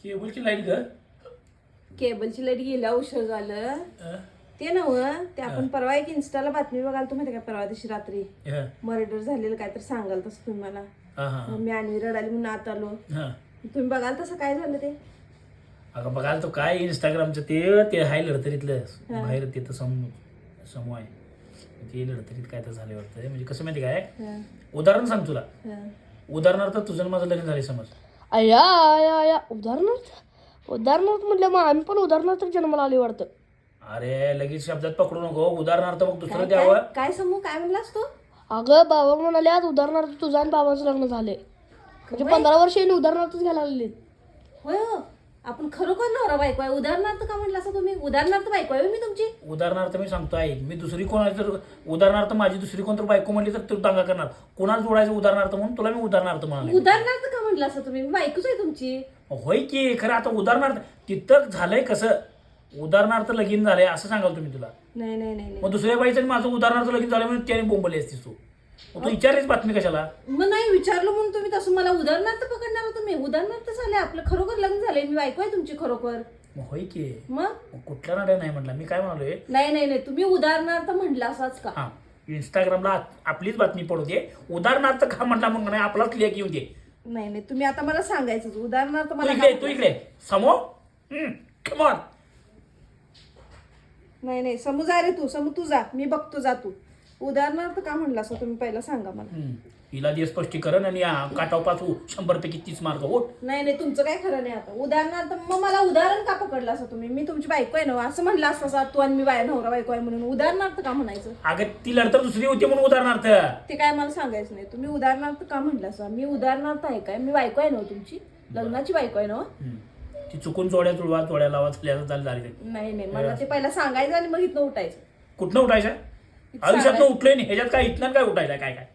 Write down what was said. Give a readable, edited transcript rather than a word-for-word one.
केबलची light ग केबलची light गेल्या उशीर झालं ते नव्ह ते आपण परवा एक इंस्टाला बातमी बघाल तुम्ही का परवा दिवशी रात्री मर्डर झालेलं काय तर सांगाल तसं तुम्ही मला मग मी आणि रडाली म्हणून आत आलो तुम्ही बघाल तसं काय झालं ते अगं बघाल तो काय इंस्टाग्रामचं ते हाय लढतरीतलं बाहेर तिथं समूह आहे ते लढतरीत काय तर झाले वाटतं म्हणजे कसं माहिती काय उदाहरण सांग तुला उदाहरणार्थ तुझं माझं लग्न झाले समज अया अया अया उदाहरणार्थ म्हटलं मग आम्ही पण उदाहरणार्थ जन्माला आले वाटतं अरे लगेच शब्दात पकडू नको उदाहरणार्थ मग दुसरं द्यावं काय समूह काय म्हणलास तू अगं बाबा म्हणाले आज उदाहरणार्थ तुझं आणि बाबांचं लग्न झाले म्हणजे 15 वर्ष उदाहरणार्थच घ्यायला लागले होय हो आपण खरोखर नवरा बायको आहे उदाहरणार्थ का म्हणला असं तुम्ही उदाहरणार्थ बायको आहे मी तुमची उदाहरणार्थ मी सांगतो ऐक मी दुसरी कोणाची तर उदाहरणार्थ माझी दुसरी कोण तर बायको म्हणली तर तू दांगा करणार कोणाला जोडायचं उदाहरणार्थ म्हणून तुला मी उदाहरणार्थ म्हणाले उदाहरणार्थ का म्हणला असं तुम्ही बायकोच आहे तुमची होय की खरं आता उदाहरणार्थ तिथं झालंय कसं उदाहरणार्थ लगीन झालंय असं सांगाल तुम्ही तुला नाही नाही नाही मग दुसऱ्या बाईचं आणि माझं उदाहरणार्थ लगीन झालं म्हणून त्याने बोंबली असतीस तू विचारलीच बातमी कशाला मग नाही विचारलं म्हणून तुम्ही तसं मला उदाहरणार्थ पकडणार तुम्ही उदाहरणार्थ झाले आपलं खरोखर लग्न झालंय मी बायको आहे तुमची खरोखर मग होय की मग कुठल्या नाड्या नाही म्हटलं मी काय म्हणालोय नाही नाही नाही तुम्ही उदाहरणार्थ म्हटला असाच का हा इंस्टाग्रामला आपलीच बातमी पडू दे उदाहरणार्थ का म्हटला मग नाही आपलाच लेख येऊ दे नाही नाही तुम्ही आता मला सांगायचं उदाहरणार्थ मला तू इकडे समो कमॉन नाही नाही समू जा रे तू समू तू जा मी बघतो जा तू उदाहरणार्थ का म्हणला असं तुम्ही पहिला सांगा मला हिला दे स्पष्टीकरण आणि काटाव पाचू 100 पैकी 30 मार्क ओट नाही नाही तुमचं काय खरं नाही आता उदाहरणार्थ मग मला उदाहरण का पकडलं असं तुम्ही मी तुमची बायको आहे ना असं म्हणलं असं तू आणि मी नवरा बायको आहे म्हणून उदाहरणार्थ का म्हणायचं अगं ती लढतर दुसरी होती म्हणून उदाहरणार्थ ते काय मला सांगायचं नाही तुम्ही उदाहरणार्थ का म्हणलं असं मी उदाहरणार्थ आहे काय मी बायको आहे ना तुमची लग्नाची बायको आहे ना ती चुकून जोड्या लावा झाली नाही नाही मला ते पहिला सांगायचं आणि मग इथनं उठायचं कुठनं उठायचं आयुष्यातनं उठलंय नाही ह्याच्यात काय इथनं काय उठायचं काय काय